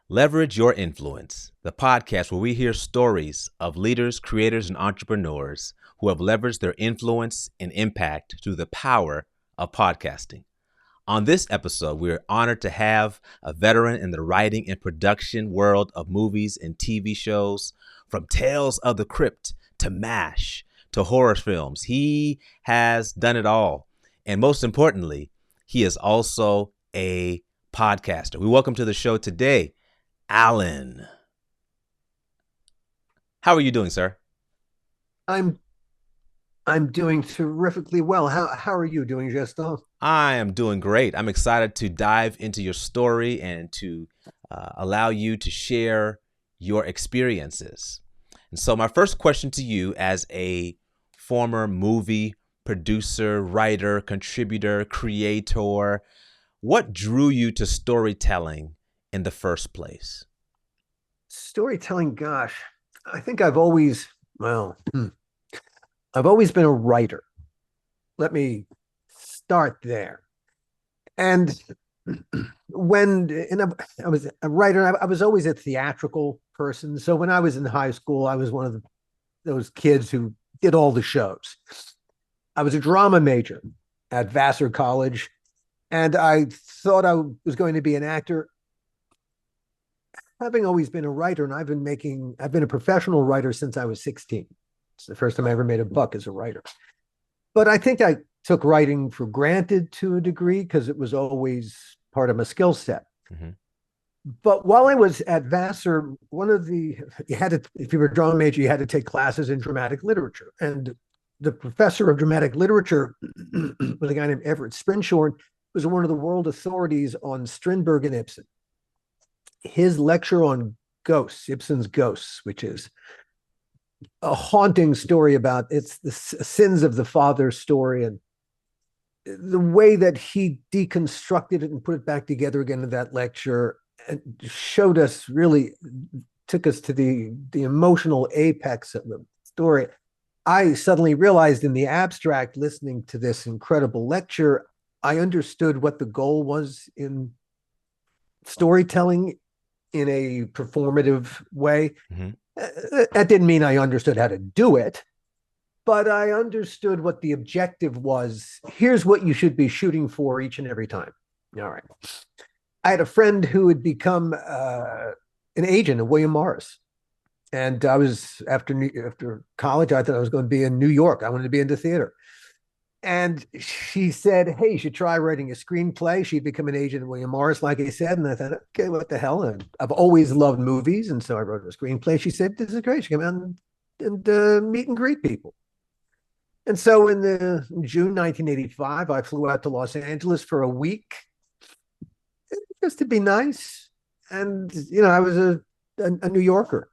Leverage Your Influence, the podcast where we hear stories of leaders, creators, and entrepreneurs who have leveraged their influence and impact through the power of podcasting. On this episode, we're honored to have a veteran in the writing and production world of movies and TV shows, from Tales of the Crypt to MASH to horror films. He has done it all. And most importantly, he is also a podcaster. We welcome to the show today, Allan. How are you doing, sir? I'm doing terrifically well. How are you doing, Justin? I am doing great. I'm excited to dive into your story and to allow you to share your experiences. And so my first question to you, as a former movie producer, writer, contributor, creator, what drew you to storytelling in the first place? Storytelling, gosh, I think I've always been a writer. Let me start there. And I was a writer, I was always a theatrical person. So when I was in high school, I was one of those kids who did all the shows. I was a drama major at Vassar College, and I thought I was going to be an actor. Having always been a writer, and I've been a professional writer since I was 16. It's the first time I ever made a buck as a writer. But I think I took writing for granted to a degree because it was always part of my skill set. Mm-hmm. But while I was at Vassar, if you were a drama major, you had to take classes in dramatic literature. And the professor of dramatic literature was a guy named Everett Sprinshorn, who was one of the world authorities on Strindberg and Ibsen. His lecture on ghosts, Ibsen's Ghosts, which is a haunting story about it's the sins of the father story, and the way that he deconstructed it and put it back together again in that lecture and showed us, really took us to the emotional apex of the story. I suddenly realized in the abstract, listening to this incredible lecture, I understood what the goal was in storytelling in a performative way. Mm-hmm. That didn't mean I understood how to do it, but I understood what the objective was. Here's what you should be shooting for each and every time. All right. I had a friend who had become an agent at William Morris. And I was, after college, I thought I was going to be in New York. I wanted to be into theater. And she said, hey, you should try writing a screenplay. She'd become an agent at William Morris, like I said. And I thought, okay, what the hell? And I've always loved movies. And so I wrote a screenplay. She said, this is great. She came out and meet and greet people. And so in June 1985, I flew out to Los Angeles for a week just to be nice. And, I was a New Yorker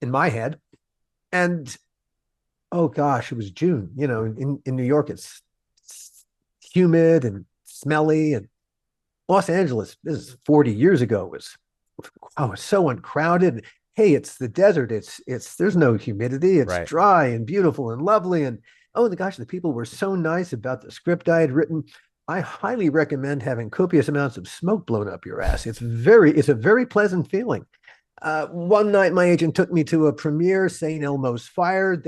in my head. And oh gosh, it was June. In New York, it's humid and smelly, and Los Angeles, this is 40 years ago, was so uncrowded. Hey, it's the desert. There's no humidity. It's Right. dry and beautiful and lovely. And oh my gosh, the people were so nice about the script I had written. I highly recommend having copious amounts of smoke blown up your ass. It's a very pleasant feeling. One night, my agent took me to a premiere, St. Elmo's Fire.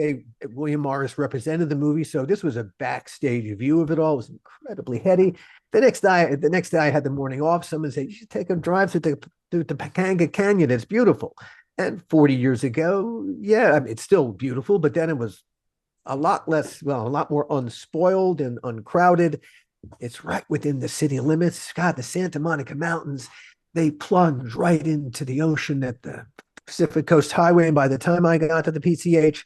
William Morris represented the movie, so this was a backstage view of it all. It was incredibly heady. The next day, I had the morning off. Someone said, you should take a drive through the Pacanga Canyon. It's beautiful. And 40 years ago, yeah, I mean, it's still beautiful, but then it was a lot more unspoiled and uncrowded. It's right within the city limits. God, the Santa Monica Mountains, they plunged right into the ocean at the Pacific Coast Highway. And by the time I got to the PCH,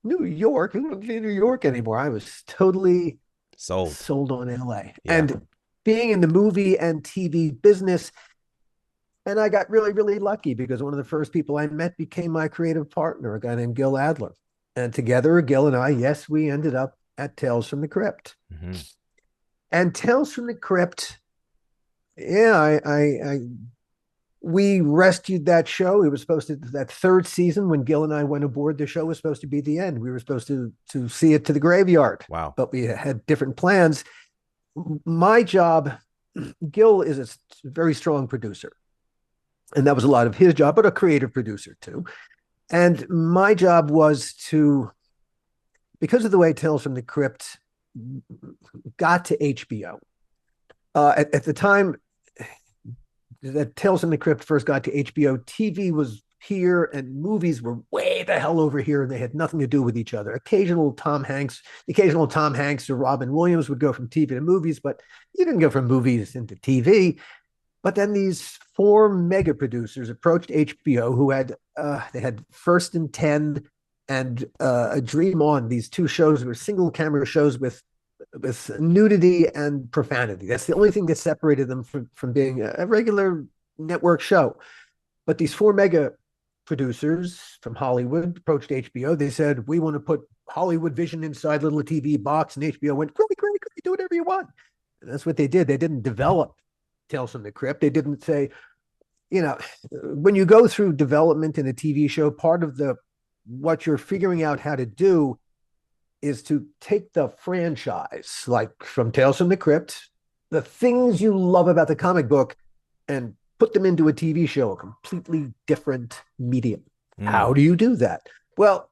New York, I don't see New York anymore. I was totally sold on LA. Yeah. And being in the movie and TV business, and I got really, really lucky because one of the first people I met became my creative partner, a guy named Gil Adler. And together, Gil and I, yes, we ended up at Tales from the Crypt. Mm-hmm. And Tales from the Crypt, yeah, we rescued that show. It was supposed to, that third season when Gil and I went aboard, the show was supposed to be the end. We were supposed to see it to the graveyard. Wow. But we had different plans. My job, Gil is a very strong producer. And that was a lot of his job, but a creative producer too. And my job was to, because of the way Tales from the Crypt got to HBO, at the time that Tales from the Crypt first got to HBO, TV was here and movies were way the hell over here, and they had nothing to do with each other. Occasional Tom Hanks or Robin Williams would go from TV to movies, but you didn't go from movies into TV. But then these four mega producers approached HBO, who had they had First and 10 and a Dream On. These two shows were single camera shows with nudity and profanity. That's the only thing that separated them from being a regular network show. But these four mega producers from Hollywood approached HBO. They said, we want to put Hollywood Vision inside little TV box. And HBO went, great, do whatever you want. And that's what they did. They didn't develop Tales from the Crypt. They didn't say, when you go through development in a TV show, part of what you're figuring out how to do is to take the franchise, like from Tales from the Crypt, the things you love about the comic book, and put them into a TV show, a completely different medium. How do you do that? Well,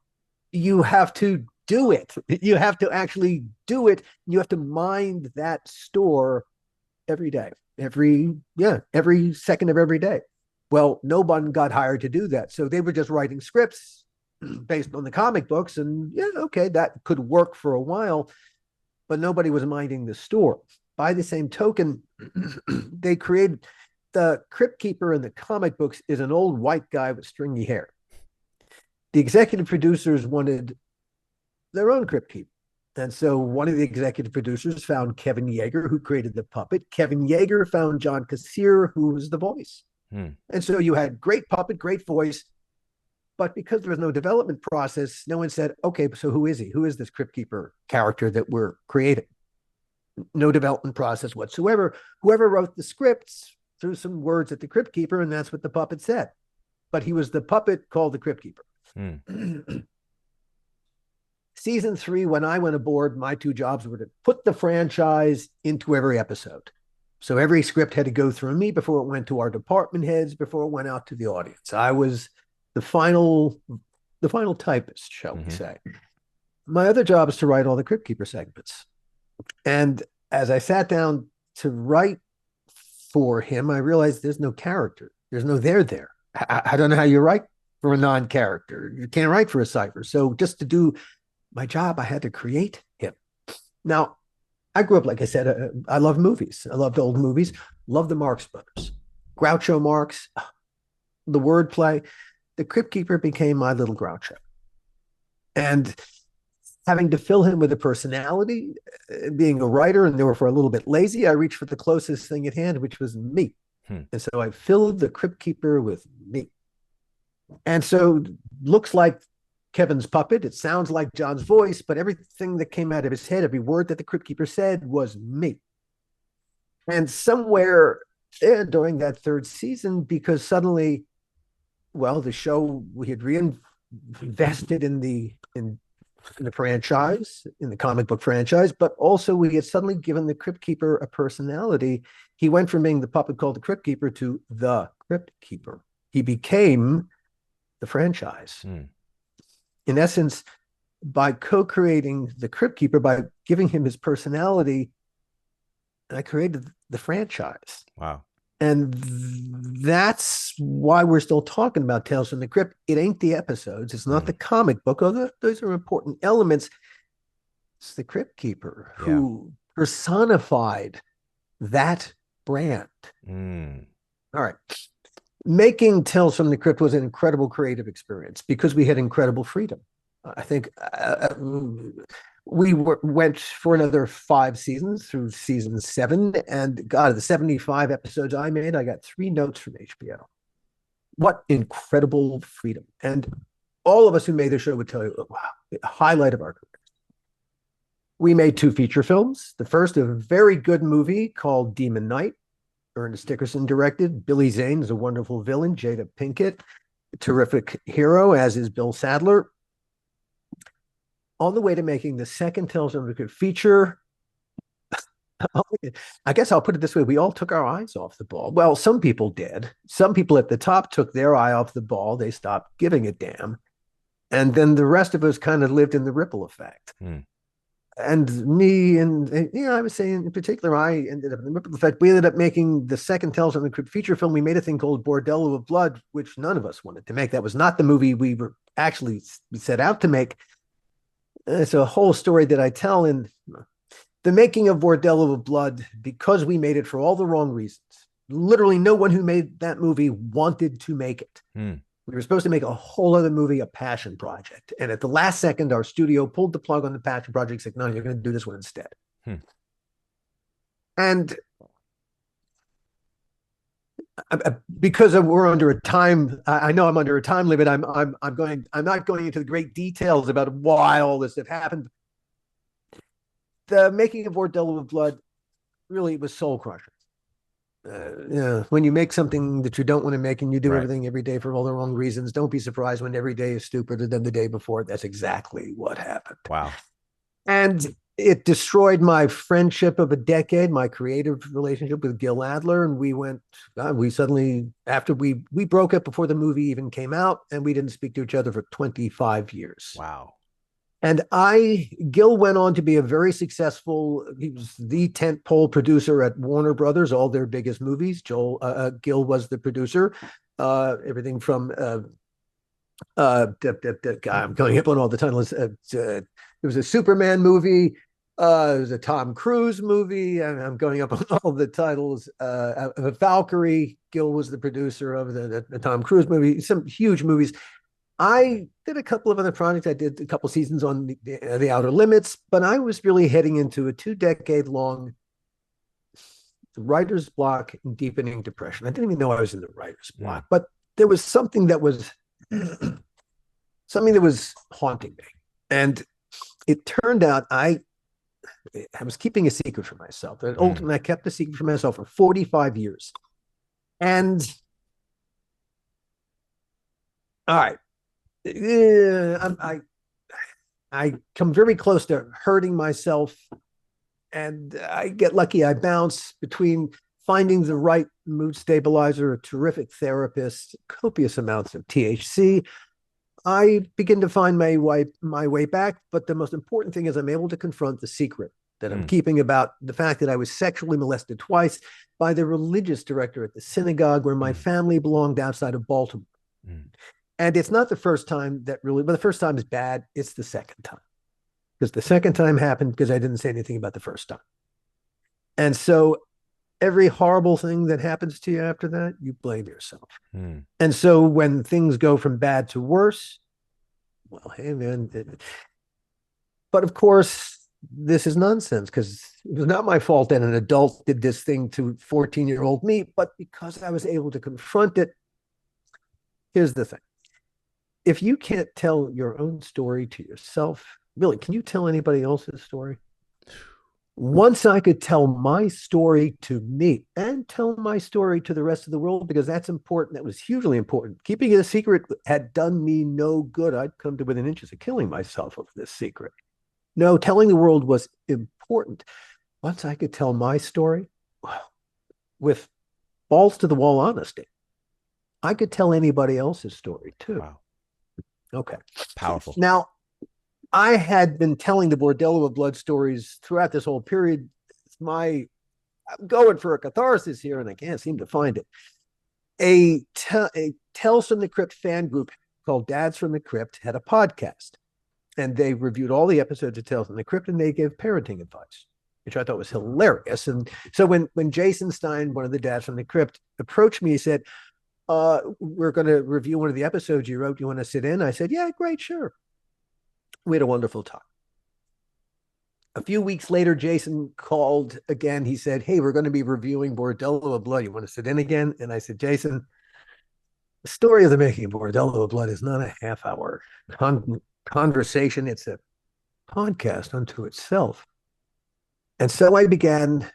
you have to do it. You have to actually do it. You have to mind that store every day, every second of every day. Well, no one got hired to do that. So they were just writing scripts based on the comic books. And that could work for a while, but nobody was minding the store. By the same token, they created the Crypt Keeper in the comic books is an old white guy with stringy hair. The executive producers wanted their own Crypt Keeper. And so one of the executive producers found Kevin Yeager, who created the puppet. Kevin Yeager found John Kassir, who was the voice. And so you had great puppet, great voice. But because there was no development process, no one said, okay, so who is he? Who is this Crypt Keeper character that we're creating? No development process whatsoever. Whoever wrote the scripts threw some words at the Crypt Keeper, and that's what the puppet said. But he was the puppet called the Crypt Keeper. Season 3, when I went aboard, my two jobs were to put the franchise into every episode. So every script had to go through me before it went to our department heads, before it went out to the audience. I was the final typist, shall we say. My other job is to write all the Crypt Keeper segments. And as I sat down to write for him, I realized there's no character. There's no there. I don't know how you write for a non-character. You can't write for a cipher. So just to do my job, I had to create him. Now, I grew up, like I said, I love movies. I loved old movies. Love the Marx Brothers. Groucho Marx, the wordplay. The Crypt Keeper became my little Groucho. And having to fill him with a personality, being a writer, and therefore a little bit lazy, I reached for the closest thing at hand, which was me. And so I filled the Crypt Keeper with me. And so looks like Kevin's puppet. It sounds like John's voice, but everything that came out of his head, every word that the Crypt Keeper said was me. And somewhere there during that third season, because suddenly, the show, we had reinvested in the franchise, in the comic book franchise, but also we had suddenly given the Crypt Keeper a personality. He went from being the puppet called the Crypt Keeper to the Crypt Keeper. He became the franchise. In essence, by co-creating the Crypt Keeper, by giving him his personality, I created the franchise. Wow. And that's why we're still talking about Tales from the Crypt. It ain't the episodes. It's not the comic book, although those are important elements. It's the Crypt Keeper who personified that brand. All right. Making Tales from the Crypt was an incredible creative experience because we had incredible freedom. I think we went for another 5 seasons through season 7. And God, of the 75 episodes I made, I got 3 notes from HBO. What incredible freedom. And all of us who made the show would tell you, wow, the highlight of our careers. We made 2 feature films. The first, a very good movie called Demon Knight. Ernest Dickerson directed. Billy Zane is a wonderful villain. Jada Pinkett, a terrific hero, as is Bill Sadler. On the way to making the second Tales from the Crypt feature, I guess I'll put it this way. We all took our eyes off the ball. Well, some people did. Some people at the top took their eye off the ball. They stopped giving a damn. And then the rest of us kind of lived in the ripple effect. Hmm. And me and I was saying in particular, I ended up in the ripple effect. We ended up making the second Tales from the Crypt feature film. We made a thing called Bordello of Blood, which none of us wanted to make. That was not the movie we were actually set out to make. It's a whole story that I tell in the making of Bordello of Blood, because we made it for all the wrong reasons. Literally, no one who made that movie wanted to make it. Hmm. We were supposed to make a whole other movie, a passion project. And at the last second, our studio pulled the plug on the passion project, said, no, you're going to do this one instead. Hmm. And because we're under a time, I know I'm under a time limit. I'm not going into the great details about why all this had happened. The making of Bordello of Blood really was soul crushing. When you make something that you don't want to make and you do everything every day for all the wrong reasons, don't be surprised when every day is stupider than the day before. That's exactly what happened. Wow. And it destroyed my friendship of a decade, my creative relationship with Gil Adler. And we suddenly, after we broke up before the movie even came out, and we didn't speak to each other for 25 years. Wow. And Gil went on to be a very successful, he was the tentpole producer at Warner Brothers, all their biggest movies. Gil was the producer. Everything from, I'm going up on all the titles. It was a Superman movie. It was a Tom Cruise movie. I'm going up on all the titles. Valkyrie, Gil was the producer of the Tom Cruise movie, some huge movies. I did a couple of other projects. I did a couple seasons on the Outer Limits, but I was really heading into a 2-decade-long writer's block and deepening depression. I didn't even know I was in the writer's block, but there was something that was haunting me. And it turned out I was keeping a secret for myself. And ultimately, I kept the secret for myself for 45 years. And all right. I come very close to hurting myself, and I get lucky. I bounce between finding the right mood stabilizer, a terrific therapist, copious amounts of THC. I begin to find my way back, but the most important thing is I'm able to confront the secret that I'm keeping about the fact that I was sexually molested twice by the religious director at the synagogue where my family belonged outside of Baltimore. And it's not the first time but the first time is bad. It's the second time. Because the second time happened because I didn't say anything about the first time. And so every horrible thing that happens to you after that, you blame yourself. And so when things go from bad to worse, well, hey, man. But of course, this is nonsense because it was not my fault that an adult did this thing to 14-year-old me, but because I was able to confront it. Here's the thing. If you can't tell your own story to yourself, really, can you tell anybody else's story? Once I could tell my story to me and tell my story to the rest of the world, because that's important, that was hugely important. Keeping it a secret had done me no good. I'd come to within inches of killing myself of this secret. No, telling the world was important. Once I could tell my story with balls to the wall honesty, I could tell anybody else's story too. Wow. Okay. Powerful. Now, I had been telling the Bordello of Blood stories throughout this whole period. I'm going for a catharsis here, and I can't seem to find it. A Tales from the Crypt fan group called Dads from the Crypt had a podcast, and they reviewed all the episodes of Tales from the Crypt, and they gave parenting advice, which I thought was hilarious. And so when Jason Stein, one of the Dads from the Crypt, approached me, he said, we're going to review one of the episodes you wrote. You want to sit in? I said, yeah, great, sure. We had a wonderful talk. A few weeks later, Jason called again. He said, hey, we're going to be reviewing Bordello of Blood. You want to sit in again? And I said, Jason, the story of the making of Bordello of Blood is not a half-hour conversation. It's a podcast unto itself. And so I began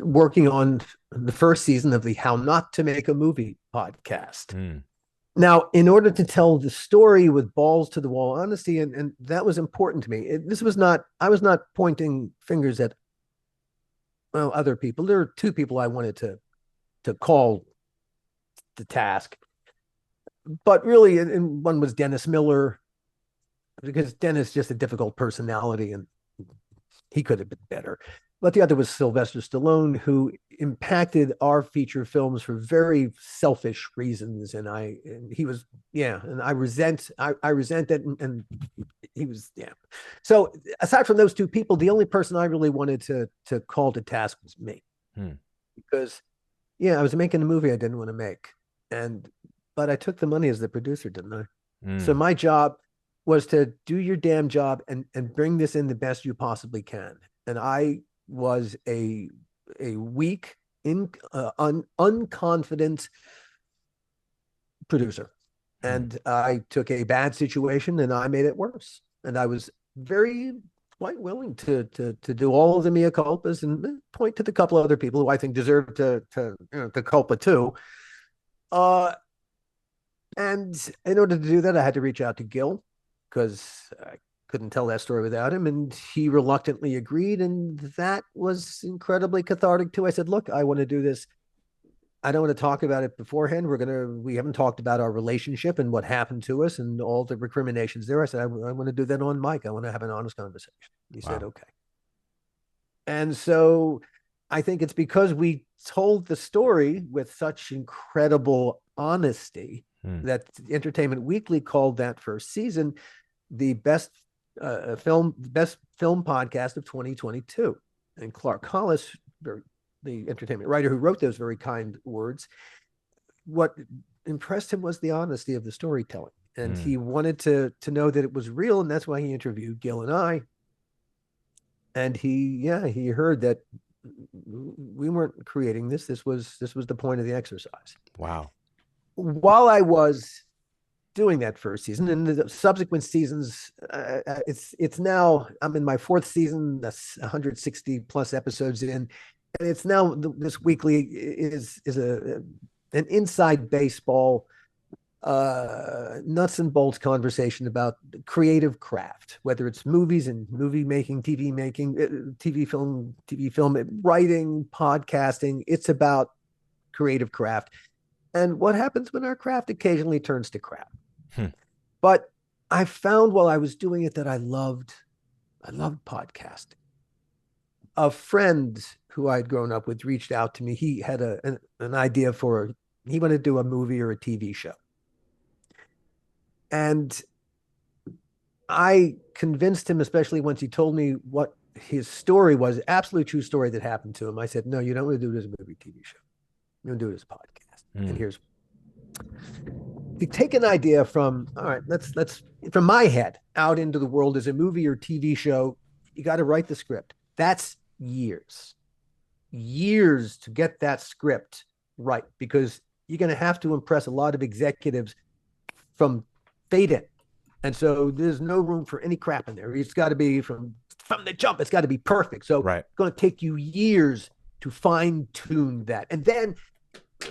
working on the first season of the How Not to Make a Movie podcast. Now, in order to tell the story with balls to the wall honesty, and that was important to me. I was not pointing fingers at well, other people. There are two people I wanted to call the task, but really, and one was Dennis Miller, because Dennis just a difficult personality and he could have been better. But the other was Sylvester Stallone, who impacted our feature films for very selfish reasons. And he was, yeah, and I resent it. And he was, yeah. So aside from those two people, the only person I really wanted to call to task was me. Because, yeah, I was making a movie I didn't want to make. But I took the money as the producer, didn't I? So my job was to do your damn job and bring this in the best you possibly can. And I was a weak, unconfident producer, and I took a bad situation and I made it worse. And I was very quite willing to do all of the mea culpas and point to the couple of other people who I think deserve to culpa too. And in order to do that, I had to reach out to Gil, because I couldn't tell that story without him. And he reluctantly agreed. And that was incredibly cathartic too. I said, look, I want to do this. I don't want to talk about it beforehand. We haven't talked about our relationship and what happened to us and all the recriminations there. I said, I want to do that on mic. I want to have an honest conversation. He said, okay. And so I think it's because we told the story with such incredible honesty that Entertainment Weekly called that first season the best film podcast of 2022. And Clark Hollis, the entertainment writer who wrote those very kind words, what impressed him was the honesty of the storytelling. And he wanted to know that it was real. And that's why he interviewed Gil and I. And he heard that we weren't creating this. This was the point of the exercise. Wow. While I was doing that first season and the subsequent seasons, it's now, I'm in my fourth season. That's 160 plus episodes in, and it's now this weekly is an inside baseball nuts and bolts conversation about creative craft, whether it's movies and movie making, TV film, writing, podcasting. It's about creative craft and what happens when our craft occasionally turns to crap. But I found while I was doing it that I loved podcasting. A friend who I'd grown up with reached out to me. He had an idea he wanted to do a movie or a TV show. And I convinced him, especially once he told me what his story was, absolute true story that happened to him. I said, no, you don't want to do it as a movie, TV show. You're going to do it as a podcast. And here's, you take an idea from, all right, let's from my head out into the world as a movie or TV show. You got to write the script. That's years to get that script right, because you're going to have to impress a lot of executives from fade in. And so there's no room for any crap in there. It's got to be from the jump. It's got to be perfect. So It's going to take you years to fine tune that. And then,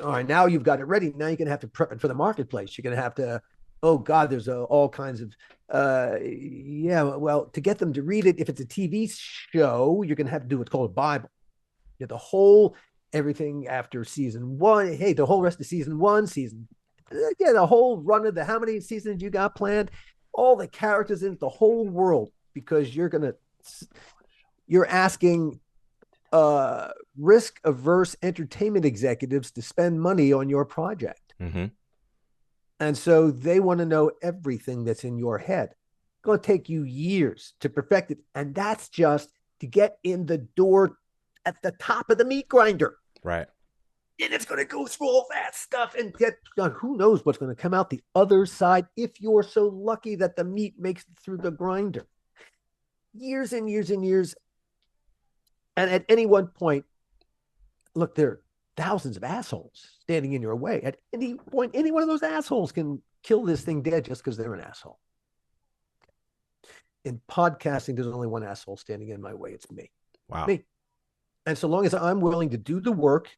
all right, now you've got it ready. Now you're going to have to prep it for the marketplace. You're going to have to, oh God, there's all kinds of, well, to get them to read it, if it's a TV show, you're going to have to do what's called a Bible. You have everything after season one. Hey, the whole rest of season one, the whole run of how many seasons you got planned, all the characters in it, the whole world, because you're asking risk-averse entertainment executives to spend money on your project. And so they want to know everything that's in your head. It's going to take you years to perfect it. And that's just to get in the door at the top of the meat grinder. Right. And it's going to go through all that stuff and get done. Who knows what's going to come out the other side if you're so lucky that the meat makes it through the grinder. Years and years and years. And at any one point, look, there are thousands of assholes standing in your way. At any point, any one of those assholes can kill this thing dead just because they're an asshole. In podcasting, there's only one asshole standing in my way. It's me. Wow. Me. And so long as I'm willing to do the work,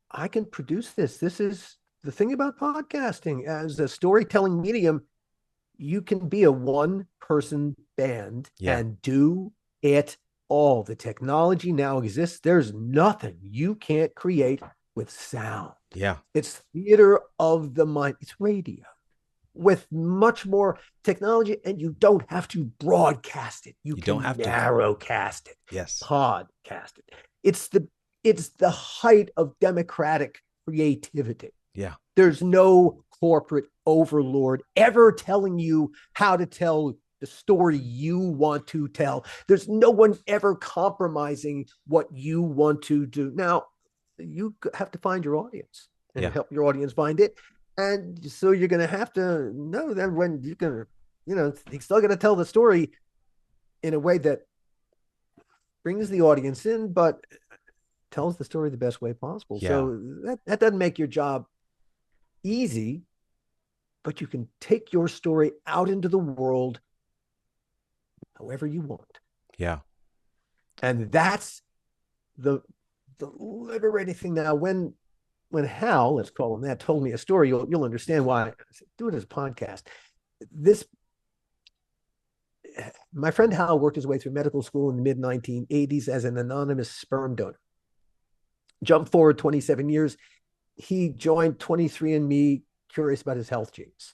I can produce this. This is the thing about podcasting. As a storytelling medium, you can be a one-person band and do it all the technology now exists. There's nothing you can't create with sound. Yeah. It's theater of the mind. It's radio with much more technology, and you don't have to broadcast it. You You don't can have to. narrowcast it, Yes. podcast it. It's the height of democratic creativity. Yeah. There's no corporate overlord ever telling you how to tell the story you want to tell. There's no one ever compromising what you want to do. Now, you have to find your audience and Yeah. help your audience find it. And so you're going to have to know that when you're going to, you're still going to tell the story in a way that brings the audience in, but tells the story the best way possible. Yeah. So that doesn't make your job easy, but you can take your story out into the world however you want. Yeah. And that's the liberating thing. Now, when Hal, let's call him that, told me a story, you'll understand why. I said, do it as a podcast. My friend Hal worked his way through medical school in the mid 1980s as an anonymous sperm donor. Jump forward 27 years, he joined 23andMe, curious about his health genes.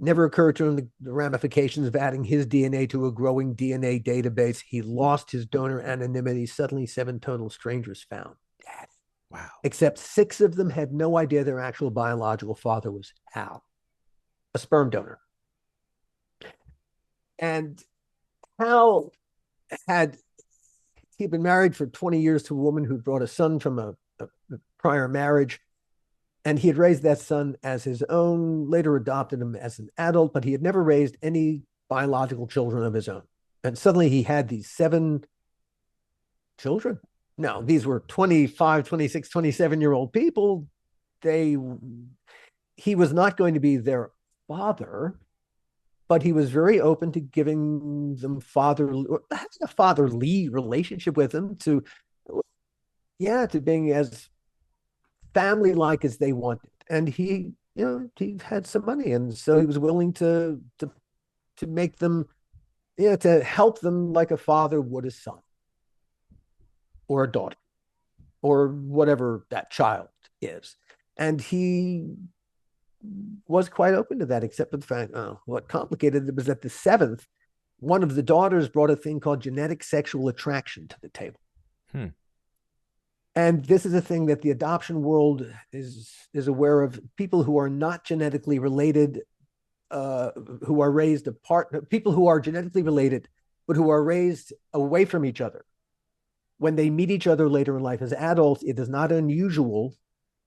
Never occurred to him the ramifications of adding his DNA to a growing DNA database. He lost his donor anonymity. Suddenly, 7 total strangers found Daddy. Wow. Except 6 of them had no idea their actual biological father was Hal, a sperm donor. And Hal he'd been married for 20 years to a woman who brought a son from a prior marriage. And he had raised that son as his own, later adopted him as an adult, but he had never raised any biological children of his own. And suddenly he had these 7 children. Now, these were 25, 26, 27-year-old people. He was not going to be their father, but he was very open to giving them a fatherly relationship with them, to being as family-like as they wanted. And he had some money, and so he was willing to make them, to help them like a father would a son or a daughter or whatever that child is. And he was quite open to that, except for the fact, what complicated it was that the 7th, one of the daughters brought a thing called genetic sexual attraction to the table. And this is a thing that the adoption world is aware of. People who are not genetically related, who are raised apart, people who are genetically related, but who are raised away from each other. When they meet each other later in life as adults, it is not unusual,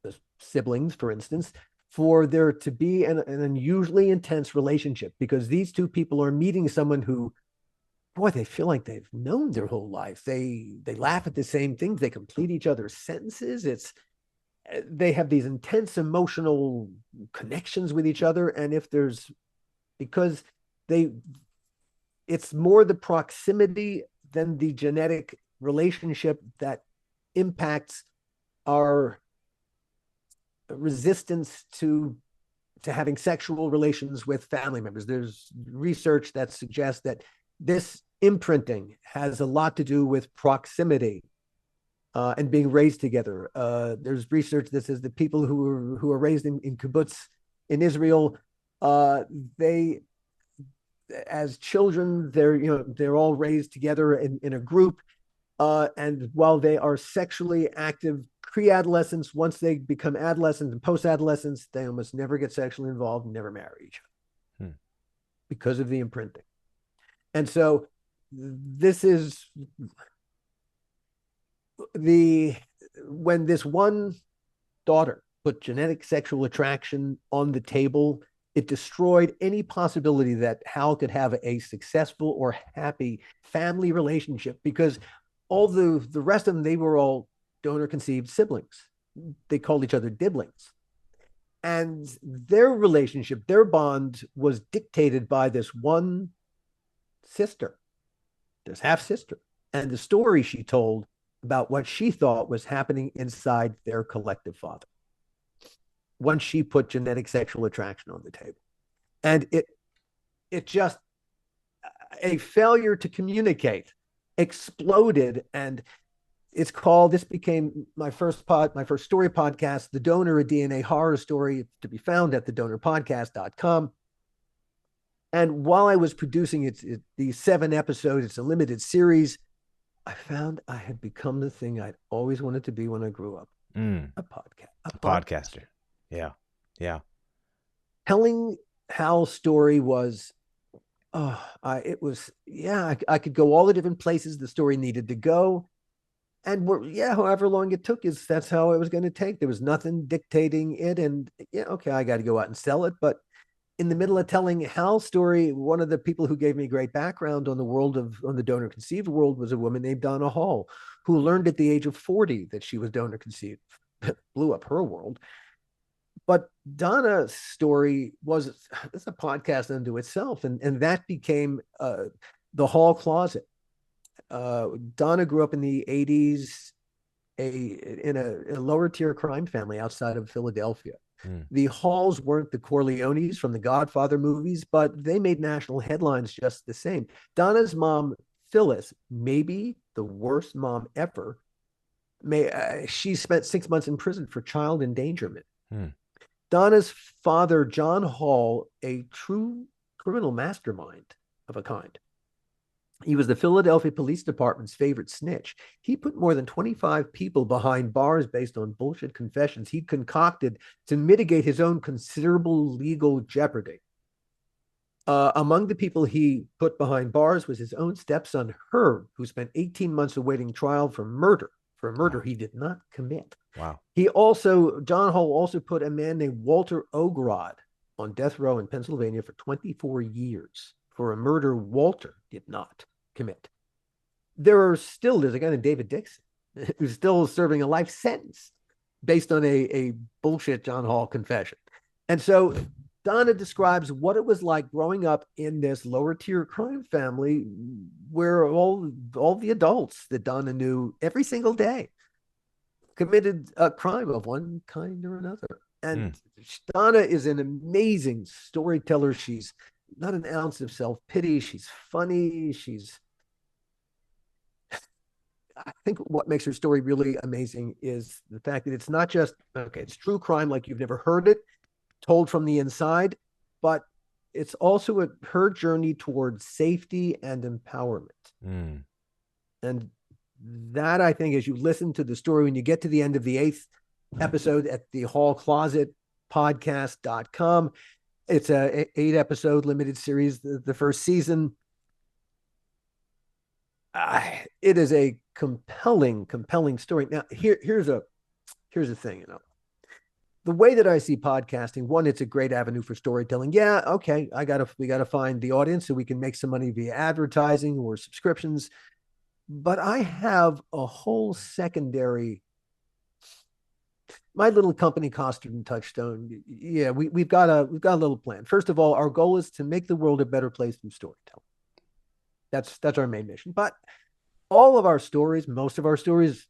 as siblings, for instance, for there to be an unusually intense relationship, because these 2 people are meeting someone who, boy, they feel like they've known their whole life. They laugh at the same things. They complete each other's sentences. They have these intense emotional connections with each other. And it's more the proximity than the genetic relationship that impacts our resistance to having sexual relations with family members. There's research that suggests that this imprinting has a lot to do with proximity and being raised together. There's research that says that people who are raised in kibbutz in Israel, they, as children, they're all raised together in a group, and while they are sexually active pre-adolescents, once they become adolescents and post-adolescents, they almost never get sexually involved and never marry each other because of the imprinting. And so this is when this one daughter put genetic sexual attraction on the table, it destroyed any possibility that Hal could have a successful or happy family relationship, because all the rest of them, they were all donor-conceived siblings. They called each other diblings. And their relationship, their bond, was dictated by this one sister, this half-sister, and the story she told about what she thought was happening inside their collective father once she put genetic sexual attraction on the table. And it just, a failure to communicate exploded. And this became my first story podcast, The Donor, a DNA horror story, to be found at thedonorpodcast.com. And while I was producing these 7 episodes, it's a limited series, I found I had become the thing I'd always wanted to be when I grew up. A podcaster. Yeah. Yeah. Telling Hal's story was, I could go all the different places the story needed to go. And however long it took, that's how it was going to take. There was nothing dictating it. And okay, I got to go out and sell it. But in the middle of telling Hal's story, one of the people who gave me great background on the donor conceived world was a woman named Donna Hall, who learned at the age of 40 that she was donor conceived. Blew up her world. But Donna's story it's a podcast unto itself. And that became the Hall Closet. Donna grew up in the 80s in a lower tier crime family outside of Philadelphia. The Halls weren't the Corleones from the Godfather movies, but they made national headlines just the same. Donna's mom, Phyllis, maybe the worst mom ever, she spent 6 months in prison for child endangerment. Donna's father, John Hall, a true criminal mastermind of a kind. He was the Philadelphia Police Department's favorite snitch. He put more than 25 people behind bars based on bullshit confessions he concocted to mitigate his own considerable legal jeopardy. Among the people he put behind bars was his own stepson, Herb, who spent 18 months awaiting trial for a murder he did not commit. Wow. John Hall also put a man named Walter Ogrod on death row in Pennsylvania for 24 years for a murder Walter did not commit. There's a guy named David Dixon who's still serving a life sentence based on a bullshit John Hall confession. And so Donna describes what it was like growing up in this lower tier crime family where all the adults that Donna knew every single day committed a crime of one kind or another. And Donna is an amazing storyteller. She's not an ounce of self-pity. She's funny. I think what makes her story really amazing is the fact that it's not just, it's true crime like you've never heard it, told from the inside, but it's also her journey towards safety and empowerment. And that, I think, as you listen to the story, when you get to the end of the 8th episode at the Hall Closet podcast.com, it's a 8-episode limited series, the first season. It is a compelling story. Now, here's a thing, the way that I see podcasting, one, it's a great avenue for storytelling. Yeah, okay, we gotta find the audience so we can make some money via advertising or subscriptions. But I have a whole secondary. My little company, Costard and Touchstone. Yeah, we've got a little plan. First of all, our goal is to make the world a better place through storytelling. That's our main mission. But most of our stories,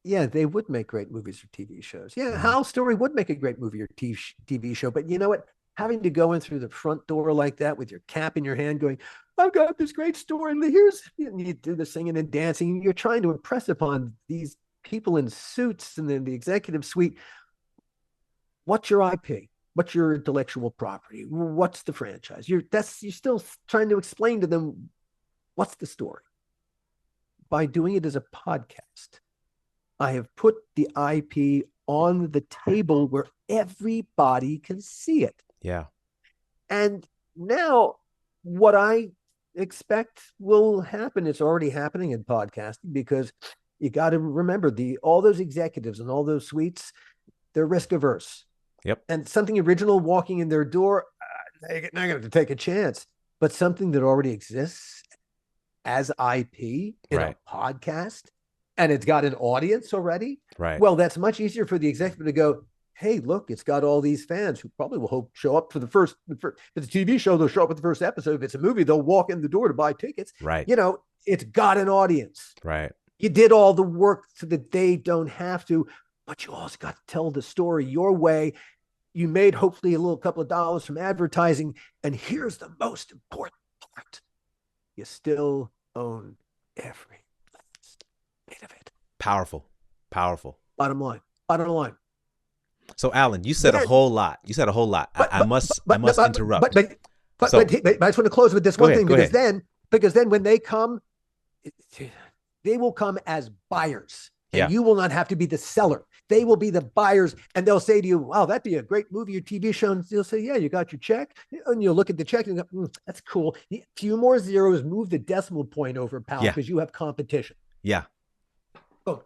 yeah, they would make great movies or TV shows. Yeah, Hal's story would make a great movie or TV show. But you know what? Having to go in through the front door like that with your cap in your hand going, I've got this great story. And you do the singing and dancing. You're trying to impress upon these people in suits and then the executive suite. What's your IP? What's your intellectual property? What's the franchise? You're still trying to explain to them what's the story. By doing it as a podcast, I have put the IP on the table where everybody can see it. Yeah. And now what I expect will happen, it's already happening in podcasting, because you got to remember all those executives and all those suites, they're risk averse. Yep. And something original walking in their door, they're not going to take a chance. But something that already exists as IP in a podcast, and it's got an audience already. Right. Well, that's much easier for the executive to go, hey, look, it's got all these fans who probably will show up for if it's a TV show, they'll show up at the first episode. If it's a movie, they'll walk in the door to buy tickets. Right. It's got an audience. Right. You did all the work so that they don't have to, but you also got to tell the story your way. You made hopefully a little couple of dollars from advertising. And here's the most important part. You still own every Made of it. Powerful. Powerful. Bottom line. Bottom line. So, Allan, you said a Then, whole lot. You said a whole lot. but I but must I but must but but interrupt. but but, So, but I just want to close with this go one ahead. thing Go ahead. because then when they come, they will come as buyers, and Yeah. you will not have to be the seller. They will be the buyers, and they'll say to you, "Wow, that'd be a great movie or TV show." And you'll say, "Yeah, you got your check," and you'll look at the check and go, "That's cool." A few more zeros, move the decimal point over, pal, Yeah. because you have competition. Yeah. Boom.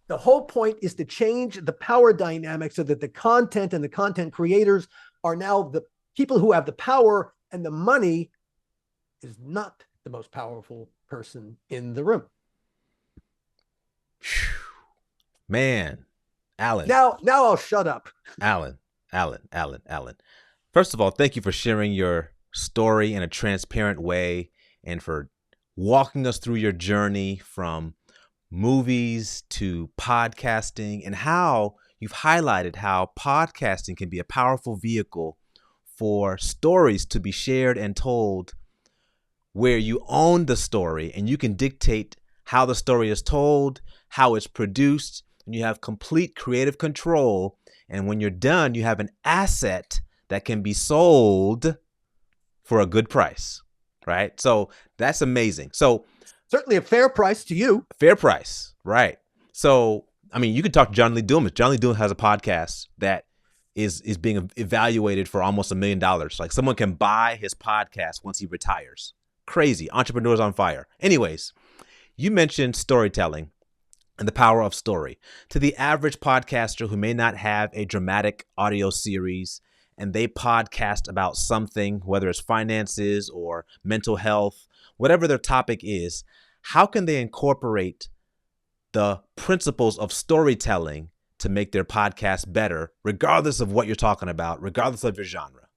The whole point is to change the power dynamic so that the content and the content creators are now the people who have the power, and the money is not the most powerful person in the room. Man, Allan, Now I'll shut up. Allan. First of all, thank you for sharing your story in a transparent way and for walking us through your journey from movies to podcasting and how you've highlighted how podcasting can be a powerful vehicle for stories to be shared and told where you own the story and you can dictate how the story is told, how it's produced, and you have complete creative control. And when you're done, you have an asset that can be sold for a good price, right? So that's amazing. So certainly a fair price to you. Fair price, right? So, I mean, you could talk to John Lee Dumas. John Lee Dumas has a podcast that is being evaluated for almost $1 million. Like someone can buy his podcast once he retires. Crazy. Entrepreneurs on fire. Anyways, you mentioned storytelling and the power of story. To the average podcaster who may not have a dramatic audio series and they podcast about something, whether it's finances or mental health, whatever their topic is, how can they incorporate the principles of storytelling to make their podcast better, regardless of what you're talking about, regardless of your genre?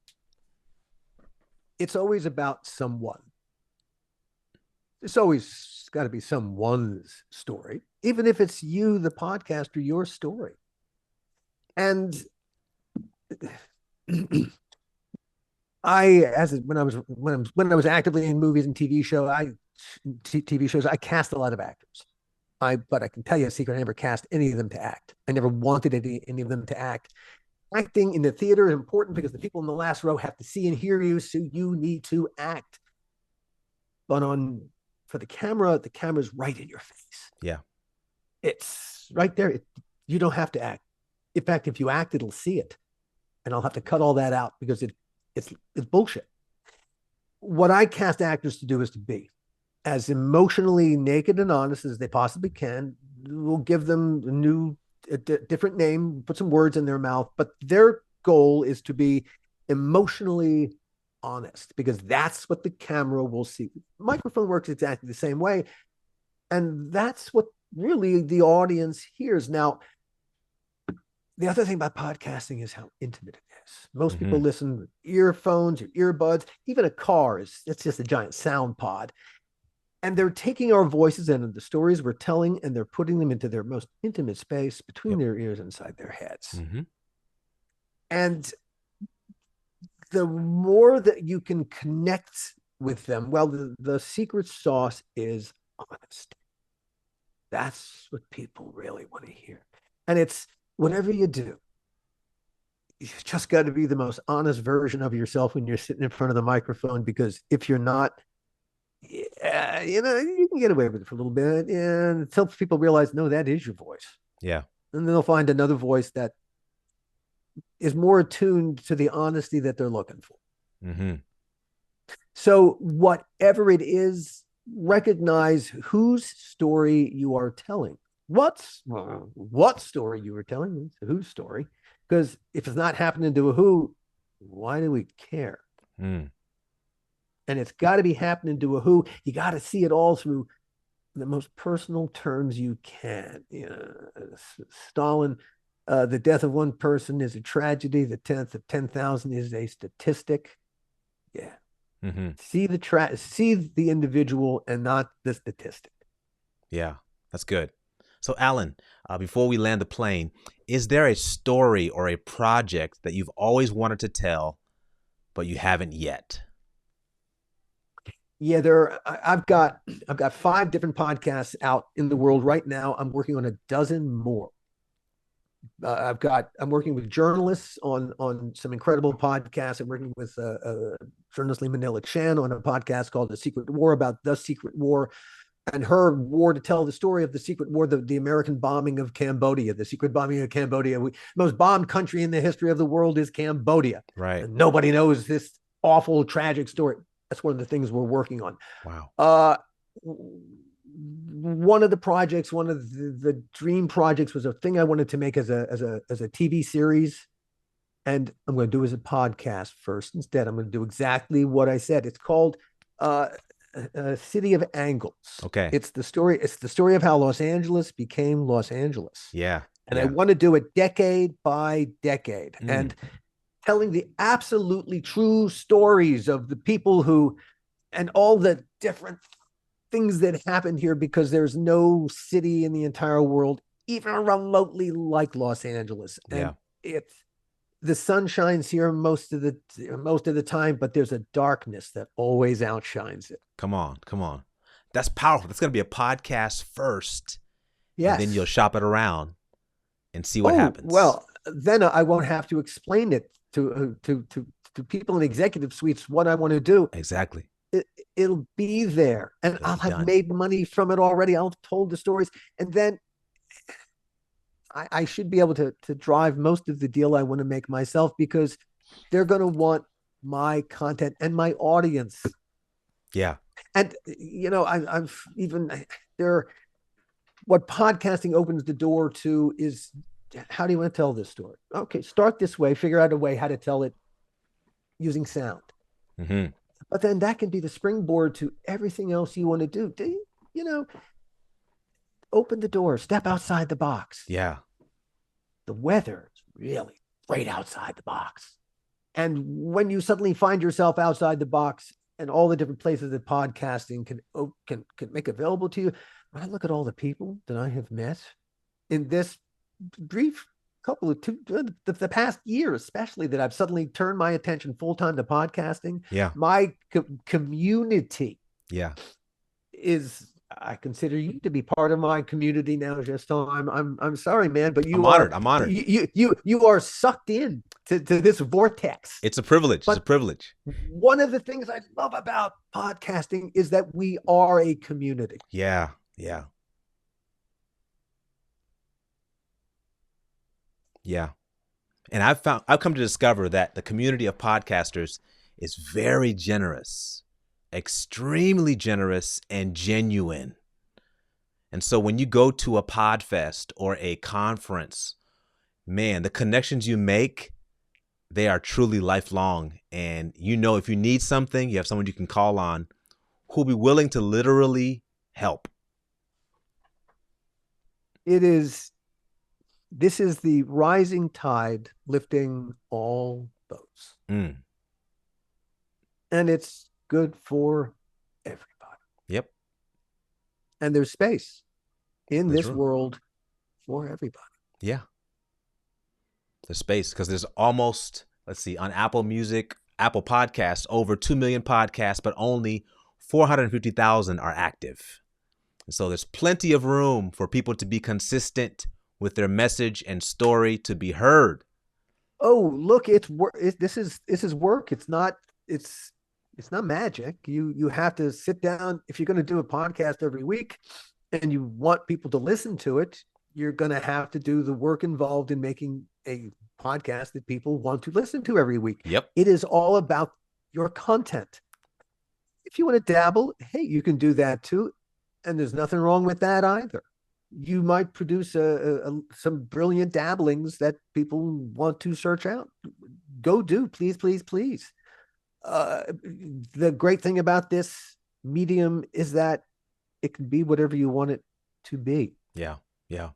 It's always about someone. It's always got to be someone's story, even if it's you, the podcaster, your story. And when I was actively in movies and TV shows, I cast a lot of actors. But I can tell you a secret: I never cast any of them to act. I never wanted any of them to act. Acting in the theater is important because the people in the last row have to see and hear you, so you need to act. But for the camera's right in your face. Yeah, it's right there. You don't have to act. In fact, if you act, it'll see it, and I'll have to cut all that out because it's bullshit. What I cast actors to do is to be as emotionally naked and honest as they possibly can. We'll give them a different name, put some words in their mouth, but their goal is to be emotionally honest because that's what the camera will see. Microphone works exactly the same way, and that's what really the audience hears. Now, the other thing about podcasting is how intimate it is. Most people listen with earphones or earbuds. Even a car it's just a giant sound pod. And they're taking our voices and the stories we're telling, and they're putting them into their most intimate space between their ears, inside their heads. And the more that you can connect with them, well, the secret sauce is honesty. That's what people really want to hear. And it's whatever you do, you've just got to be the most honest version of yourself when you're sitting in front of the microphone, because if you're not, you can get away with it for a little bit and until people realize, no, that is your voice. Yeah. And then they'll find another voice that is more attuned to the honesty that they're looking for. So whatever it is, recognize whose story you are telling. What story you were telling, whose story. Because if it's not happening to a who, why do we care? And it's got to be happening to a who. You got to see it all through the most personal terms you can. Stalin, the death of one person is a tragedy. The death of 10,000 is a statistic. Yeah. See the individual and not the statistic. Yeah, that's good. So, Allan, before we land the plane, is there a story or a project that you've always wanted to tell, but you haven't yet? Yeah, I've got 5 different podcasts out in the world right now. I'm working on a dozen more. I'm working with journalists on some incredible podcasts. I'm working with journalist Lee Manila Chan on a podcast called The Secret War, about the secret war and her war to tell the story of the secret war, the American bombing of Cambodia, the secret bombing of Cambodia. Most bombed country in the history of the world is Cambodia. Right. And nobody knows this awful, tragic story. That's one of the things we're working on. Wow. One of the projects, one of the dream projects, was a thing I wanted to make as a TV series, and I'm going to do it as a podcast first. Instead, I'm going to do exactly what I said. It's called City of Angles. Okay. It's the story of how Los Angeles became Los Angeles. Yeah. And I want to do it decade by decade, and telling the absolutely true stories of the people who, and all the different things that happened here, because there's no city in the entire world even remotely like Los Angeles. And it's, the sun shines here most of the time, but there's a darkness that always outshines it. Come on. That's powerful. That's going to be a podcast first. Yes. And then you'll shop it around and see what happens. Well, then I won't have to explain it to people in executive suites what I want to do. Exactly. It'll be there, and I'll have made money from it already. I'll have told the stories, and then I should be able to drive most of the deal I want to make myself, because they're going to want my content and my audience. Yeah. And, I've even there, what podcasting opens the door to is, how do you want to tell this story? Okay, start this way, figure out a way how to tell it using sound. Mm-hmm. But then that can be the springboard to everything else you want to do. Open the door, step outside the box. Yeah. The weather is really great outside the box. And when you suddenly find yourself outside the box and all the different places that podcasting can make available to you, when I look at all the people that I have met in this brief couple of the past year, especially, that I've suddenly turned my attention full-time to podcasting. Yeah. My community. Yeah. I consider you to be part of my community now, Justin. I'm sorry, man, but I'm honored. You are sucked in to this vortex. It's a privilege. It's a privilege. One of the things I love about podcasting is that we are a community. Yeah. Yeah. Yeah. And I've come to discover that the community of podcasters is very generous, extremely generous and genuine. And so when you go to a podfest or a conference, man, the connections you make, they are truly lifelong. And if you need something, you have someone you can call on who'll be willing to literally help. This is the rising tide lifting all boats. And it's good for everybody. Yep. And there's space in this world for everybody. Yeah. There's space, because there's almost, on Apple Music, Apple Podcasts, over 2 million podcasts, but only 450,000 are active. And so there's plenty of room for people to be consistent with their message and story to be heard. Oh, look, it's work. This is work. It's not magic. You have to sit down. If you're going to do a podcast every week and you want people to listen to it, you're going to have to do the work involved in making a podcast that people want to listen to every week. Yep. It is all about your content. If you want to dabble, hey, you can do that too. And there's nothing wrong with that either. You might produce some brilliant dabblings that people want to search out. Go do, please, please, please. The great thing about this medium is that it can be whatever you want it to be. Yeah, yeah.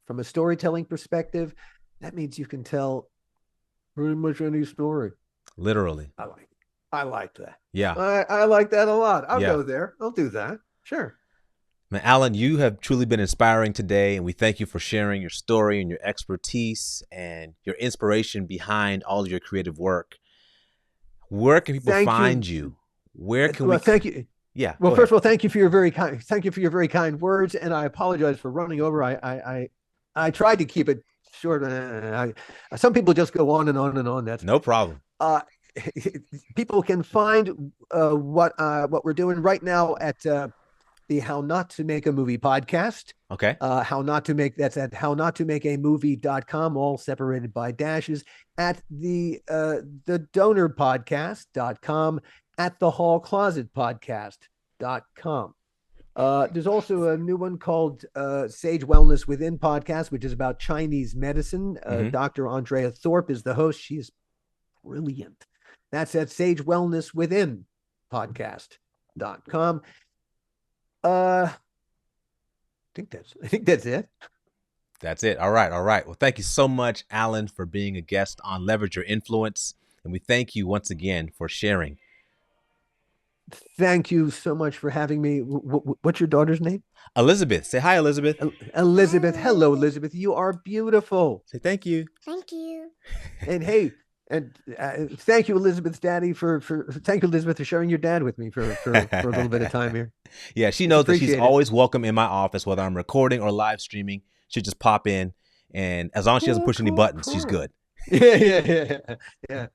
From a storytelling perspective, that means you can tell pretty much any story. Literally. I like that. Yeah. I like that a lot. I'll go there. I'll do that. Sure. Man, Allan, you have truly been inspiring today, and we thank you for sharing your story and your expertise and your inspiration behind all of your creative work. Where can people Thank you. find you? Where can Well, we? thank you. Yeah, Well, go first ahead. of all, thank you for your very kind words, and I apologize for running over. I tried to keep it short. Some people just go on and on and on. That's No problem. uh, people can find what we're doing right now at the How Not to Make a Movie podcast. Okay. How not to make that's at hownotomakeamovie.com, all separated by dashes, at the donorpodcast.com, at the hall closet podcast.com. There's also a new one called Sage Wellness Within podcast, which is about Chinese medicine. Dr. Andrea Thorpe is the host. She is brilliant. That's at Sage Wellness Within podcast.com. I think that's it. That's it. All right. All right. Well, thank you so much, Allan, for being a guest on Leverage Your Influence. And we thank you once again for sharing. Thank you so much for having me. What's your daughter's name? Elizabeth. Say hi, Elizabeth. Elizabeth. Hello, Elizabeth. You are beautiful. Say thank you. Thank you. And hey, and thank you, Elizabeth's daddy, thank you, Elizabeth, for sharing your dad with me for a little bit of time here. Yeah, she knows that she's always welcome in my office, whether I'm recording or live streaming. She'll just pop in, and as long as she doesn't push any buttons, she's good. Yeah.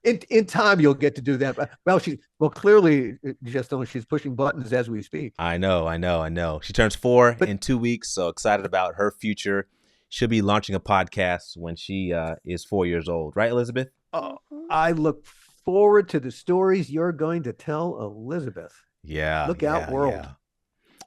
In time, you'll get to do that. Well, clearly, just know she's pushing buttons as we speak. I know. She turns 4 in 2 weeks, so excited about her future. She'll be launching a podcast when she is 4 years old, right, Elizabeth? Oh, I look forward to the stories you're going to tell, Elizabeth. Yeah. Look out, world. Yeah.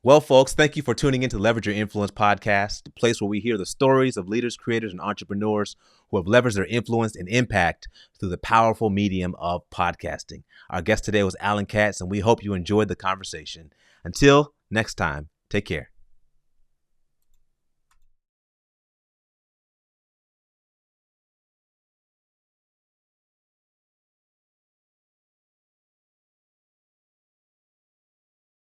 Well, folks, thank you for tuning in to Leverage Your Influence podcast, the place where we hear the stories of leaders, creators, and entrepreneurs who have leveraged their influence and impact through the powerful medium of podcasting. Our guest today was Allan Katz, and we hope you enjoyed the conversation. Until next time, take care.